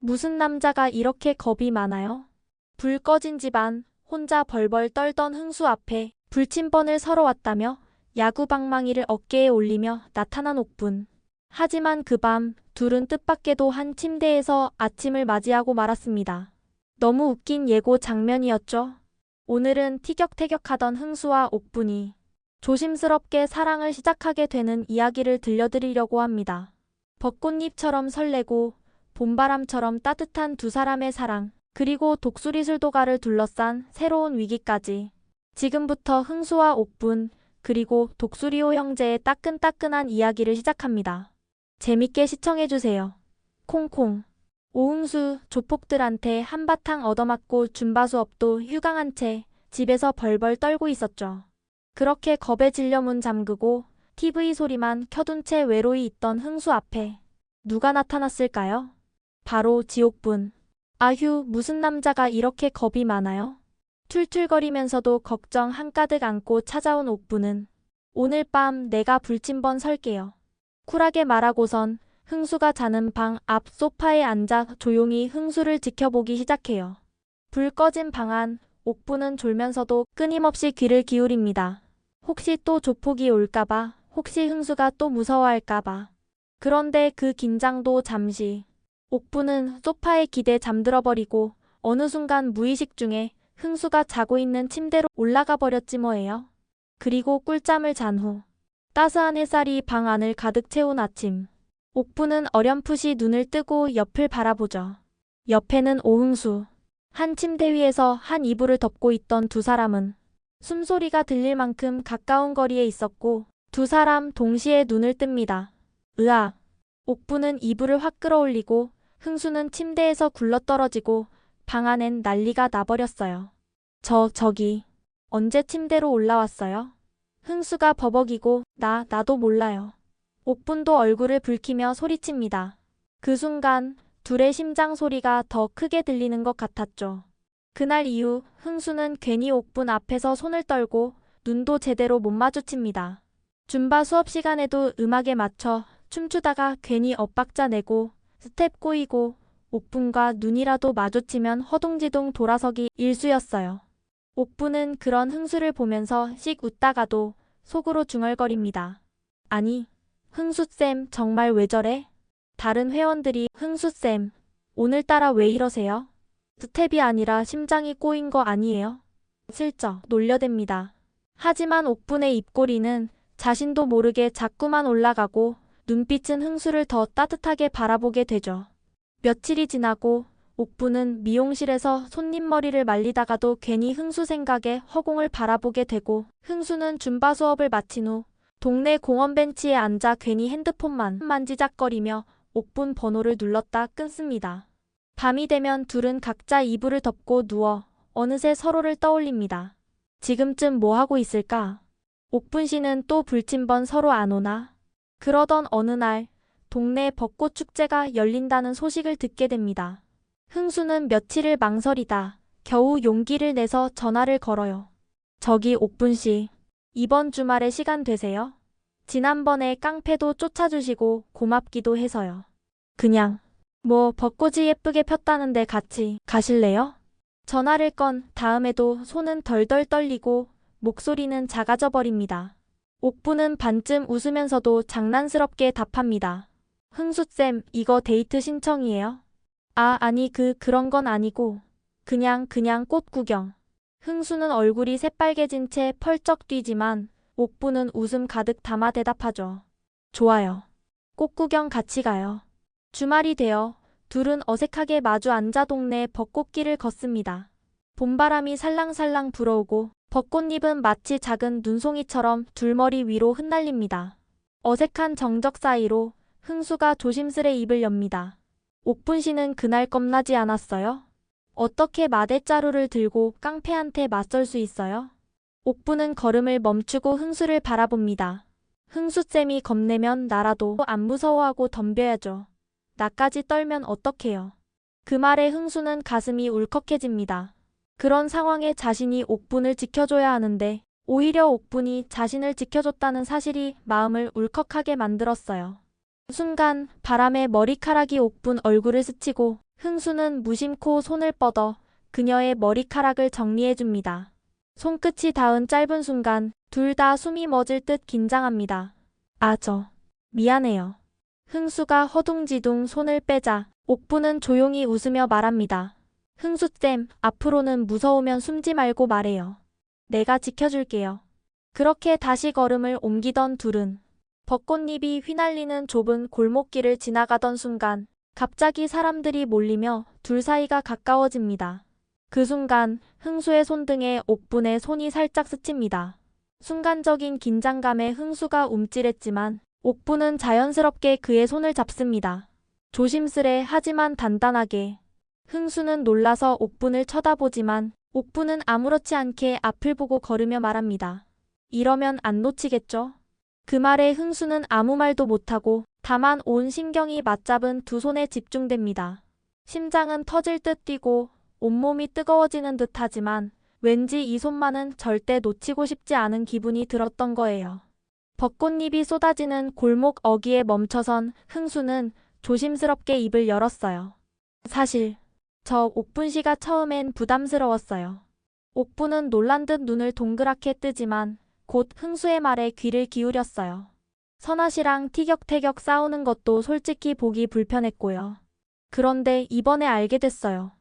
무슨 남자가 이렇게 겁이 많아요? 불 꺼진 집안, 혼자 벌벌 떨던 흥수 앞에 불침번을 서러 왔다며 야구 방망이를 어깨에 올리며 나타난 옥분. 하지만 그 밤 둘은 뜻밖에도 한 침대에서 아침을 맞이하고 말았습니다. 너무 웃긴 예고 장면이었죠. 오늘은 티격태격하던 흥수와 옥분이 조심스럽게 사랑을 시작하게 되는 이야기를 들려드리려고 합니다. 벚꽃잎처럼 설레고 봄바람처럼 따뜻한 두 사람의 사랑, 그리고 독수리술도가를 둘러싼 새로운 위기까지. 지금부터 흥수와 옥분, 그리고 독수리호 형제의 따끈따끈한 이야기를 시작합니다. 재밌게 시청해주세요. 콩콩. 오흥수 조폭들한테 한바탕 얻어맞고 줌바수업도 휴강한 채 집에서 벌벌 떨고 있었죠. 그렇게 겁에 질려 문 잠그고 TV 소리만 켜둔 채 외로이 있던 흥수 앞에 누가 나타났을까요? 바로 지옥분. 아휴, 무슨 남자가 이렇게 겁이 많아요? 툴툴거리면서도 걱정 한가득 안고 찾아온 옥분은 오늘 밤 내가 불침번 설게요. 쿨하게 말하고선 흥수가 자는 방 앞 소파에 앉아 조용히 흥수를 지켜보기 시작해요. 불 꺼진 방 안, 옥분은 졸면서도 끊임없이 귀를 기울입니다. 혹시 또 조폭이 올까봐, 혹시 흥수가 또 무서워할까봐. 그런데 그 긴장도 잠시. 옥분은 소파에 기대 잠들어버리고 어느 순간 무의식 중에 흥수가 자고 있는 침대로 올라가 버렸지 뭐예요. 그리고 꿀잠을 잔 후 따스한 햇살이 방 안을 가득 채운 아침. 옥분은 어렴풋이 눈을 뜨고 옆을 바라보죠. 옆에는 오흥수. 한 침대 위에서 한 이불을 덮고 있던 두 사람은 숨소리가 들릴 만큼 가까운 거리에 있었고 두 사람 동시에 눈을 뜹니다. 으악. 옥분은 이불을 확 끌어올리고 흥수는 침대에서 굴러떨어지고 방 안엔 난리가 나버렸어요. 저기 언제 침대로 올라왔어요? 흥수가 버벅이고 나도 몰라요. 옥분도 얼굴을 붉히며 소리칩니다. 그 순간 둘의 심장 소리가 더 크게 들리는 것 같았죠. 그날 이후 흥수는 괜히 옥분 앞에서 손을 떨고 눈도 제대로 못 마주칩니다. 줌바 수업 시간에도 음악에 맞춰 춤추다가 괜히 엇박자 내고 스텝 꼬이고 옥분과 눈이라도 마주치면 허둥지둥 돌아서기 일쑤였어요. 옥분은 그런 흥수를 보면서 씩 웃다가도 속으로 중얼거립니다. 아니, 흥수쌤 정말 왜 저래? 다른 회원들이 흥수쌤, 오늘따라 왜 이러세요? 스텝이 아니라 심장이 꼬인 거 아니에요? 슬쩍 놀려댑니다. 하지만 옥분의 입꼬리는 자신도 모르게 자꾸만 올라가고 눈빛은 흥수를 더 따뜻하게 바라보게 되죠. 며칠이 지나고 옥분은 미용실에서 손님 머리를 말리다가도 괜히 흥수 생각에 허공을 바라보게 되고 흥수는 줌바 수업을 마친 후 동네 공원 벤치에 앉아 괜히 핸드폰만 만지작거리며 옥분 번호를 눌렀다 끊습니다. 밤이 되면 둘은 각자 이불을 덮고 누워 어느새 서로를 떠올립니다. 지금쯤 뭐 하고 있을까? 옥분 씨는 또 불침번 서로 안 오나? 그러던 어느 날 동네 벚꽃 축제가 열린다는 소식을 듣게 됩니다. 흥수는 며칠을 망설이다 겨우 용기를 내서 전화를 걸어요. 저기 옥분 씨, 이번 주말에 시간 되세요? 지난번에 깡패도 쫓아주시고 고맙기도 해서요. 그냥 뭐 벚꽃이 예쁘게 폈다는데 같이 가실래요? 전화를 건 다음에도 손은 덜덜 떨리고 목소리는 작아져 버립니다. 옥분은 반쯤 웃으면서도 장난스럽게 답합니다. 흥수쌤, 이거 데이트 신청이에요? 아니 그런 건 아니고 그냥 꽃 구경. 흥수는 얼굴이 새빨개진 채 펄쩍 뛰지만 옥분은 웃음 가득 담아 대답하죠. 좋아요. 꽃 구경 같이 가요. 주말이 되어 둘은 어색하게 마주 앉아 동네 벚꽃길을 걷습니다. 봄바람이 살랑살랑 불어오고 벚꽃잎은 마치 작은 눈송이처럼 둘 머리 위로 흩날립니다. 어색한 정적 사이로 흥수가 조심스레 입을 엽니다. 옥분 씨는 그날 겁나지 않았어요? 어떻게 마대자루를 들고 깡패한테 맞설 수 있어요? 옥분은 걸음을 멈추고 흥수를 바라봅니다. 흥수쌤이 겁내면 나라도 안 무서워하고 덤벼야죠. 나까지 떨면 어떡해요? 그 말에 흥수는 가슴이 울컥해집니다. 그런 상황에 자신이 옥분을 지켜줘야 하는데 오히려 옥분이 자신을 지켜줬다는 사실이 마음을 울컥하게 만들었어요. 순간 바람에 머리카락이 옥분 얼굴을 스치고 흥수는 무심코 손을 뻗어 그녀의 머리카락을 정리해줍니다. 손끝이 닿은 짧은 순간 둘 다 숨이 멎을 듯 긴장합니다. 미안해요. 흥수가 허둥지둥 손을 빼자 옥부는 조용히 웃으며 말합니다. 흥수쌤, 앞으로는 무서우면 숨지 말고 말해요. 내가 지켜줄게요. 그렇게 다시 걸음을 옮기던 둘은 벚꽃잎이 휘날리는 좁은 골목길을 지나가던 순간 갑자기 사람들이 몰리며 둘 사이가 가까워집니다. 그 순간 흥수의 손등에 옥분의 손이 살짝 스칩니다. 순간적인 긴장감에 흥수가 움찔했지만 옥분은 자연스럽게 그의 손을 잡습니다. 조심스레 하지만 단단하게. 흥수는 놀라서 옥분을 쳐다보지만 옥분은 아무렇지 않게 앞을 보고 걸으며 말합니다. 이러면 안 놓치겠죠? 그 말에 흥수는 아무 말도 못하고 다만 온 신경이 맞잡은 두 손에 집중됩니다. 심장은 터질 듯 뛰고 온몸이 뜨거워지는 듯 하지만 왠지 이 손만은 절대 놓치고 싶지 않은 기분이 들었던 거예요. 벚꽃잎이 쏟아지는 골목 어귀에 멈춰선 흥수는 조심스럽게 입을 열었어요. 사실 저 옥분 씨가 처음엔 부담스러웠어요. 옥분은 놀란 듯 눈을 동그랗게 뜨지만 곧 흥수의 말에 귀를 기울였어요. 선아 씨랑 티격태격 싸우는 것도 솔직히 보기 불편했고요. 그런데 이번에 알게 됐어요.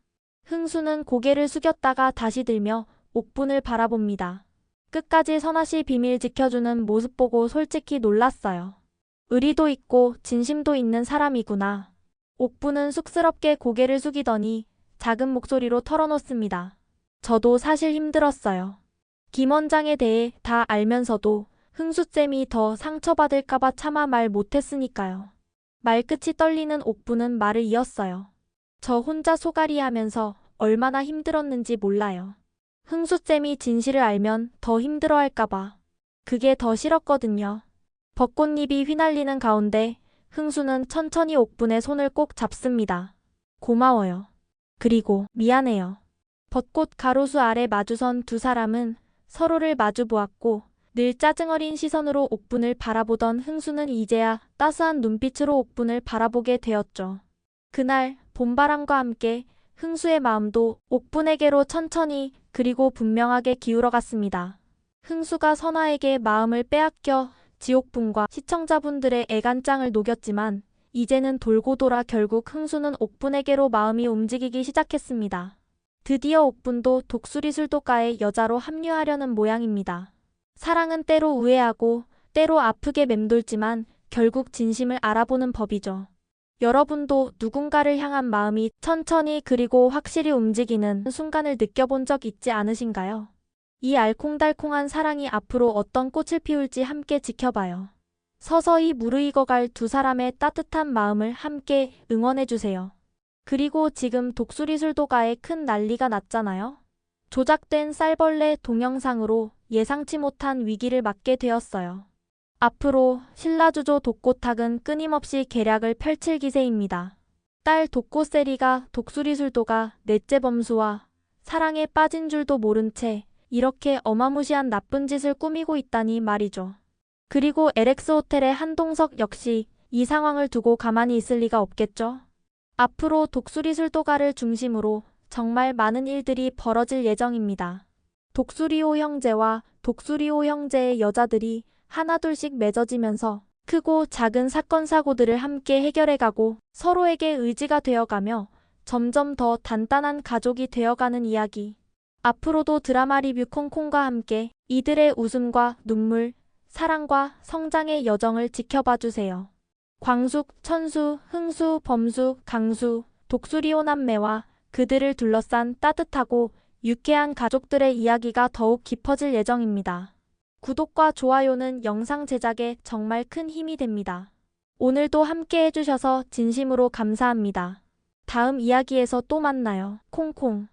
흥수는 고개를 숙였다가 다시 들며 옥분을 바라봅니다. 끝까지 선아 씨 비밀 지켜주는 모습 보고 솔직히 놀랐어요. 의리도 있고 진심도 있는 사람이구나. 옥분은 쑥스럽게 고개를 숙이더니 작은 목소리로 털어놓습니다. 저도 사실 힘들었어요. 김 원장에 대해 다 알면서도 흥수쌤이 더 상처받을까봐 차마 말 못했으니까요. 말끝이 떨리는 옥분은 말을 이었어요. 저 혼자 소갈이 하면서 얼마나 힘들었는지 몰라요. 흥수쌤이 진실을 알면 더 힘들어할까봐. 그게 더 싫었거든요. 벚꽃잎이 휘날리는 가운데 흥수는 천천히 옥분의 손을 꼭 잡습니다. 고마워요. 그리고 미안해요. 벚꽃 가로수 아래 마주선 두 사람은 서로를 마주 보았고 늘 짜증어린 시선으로 옥분을 바라보던 흥수는 이제야 따스한 눈빛으로 옥분을 바라보게 되었죠. 그날 봄바람과 함께 흥수의 마음도 옥분에게로 천천히 그리고 분명하게 기울어갔습니다. 흥수가 선아에게 마음을 빼앗겨 지옥분과 시청자분들의 애간장을 녹였지만 이제는 돌고 돌아 결국 흥수는 옥분에게로 마음이 움직이기 시작했습니다. 드디어 옥분도 독수리술도가의 여자로 합류하려는 모양입니다. 사랑은 때로 우애하고 때로 아프게 맴돌지만 결국 진심을 알아보는 법이죠. 여러분도 누군가를 향한 마음이 천천히 그리고 확실히 움직이는 순간을 느껴본 적 있지 않으신가요? 이 알콩달콩한 사랑이 앞으로 어떤 꽃을 피울지 함께 지켜봐요. 서서히 무르익어갈 두 사람의 따뜻한 마음을 함께 응원해주세요. 그리고 지금 독수리술도가에 큰 난리가 났잖아요. 조작된 쌀벌레 동영상으로 예상치 못한 위기를 맞게 되었어요. 앞으로 신라주조 독꽃학은 끊임없이 계략을 펼칠 기세입니다. 딸 독꽃세리가 독수리술도가 넷째 범수와 사랑에 빠진 줄도 모른 채 이렇게 어마무시한 나쁜 짓을 꾸미고 있다니 말이죠. 그리고 LX 호텔의 한동석 역시 이 상황을 두고 가만히 있을 리가 없겠죠. 앞으로 독수리술도가를 중심으로 정말 많은 일들이 벌어질 예정입니다. 독수리호 형제와 독수리호 형제의 여자들이 하나둘씩 맺어지면서 크고 작은 사건 사고들을 함께 해결해가고 서로에게 의지가 되어가며 점점 더 단단한 가족이 되어가는 이야기. 앞으로도 드라마 리뷰 콩콩과 함께 이들의 웃음과 눈물, 사랑과 성장의 여정을 지켜봐주세요. 광숙, 천수, 흥수, 범수, 강수, 독수리호 남매와 그들을 둘러싼 따뜻하고 유쾌한 가족들의 이야기가 더욱 깊어질 예정입니다. 구독과 좋아요는 영상 제작에 정말 큰 힘이 됩니다. 오늘도 함께 해주셔서 진심으로 감사합니다. 다음 이야기에서 또 만나요. 콩콩.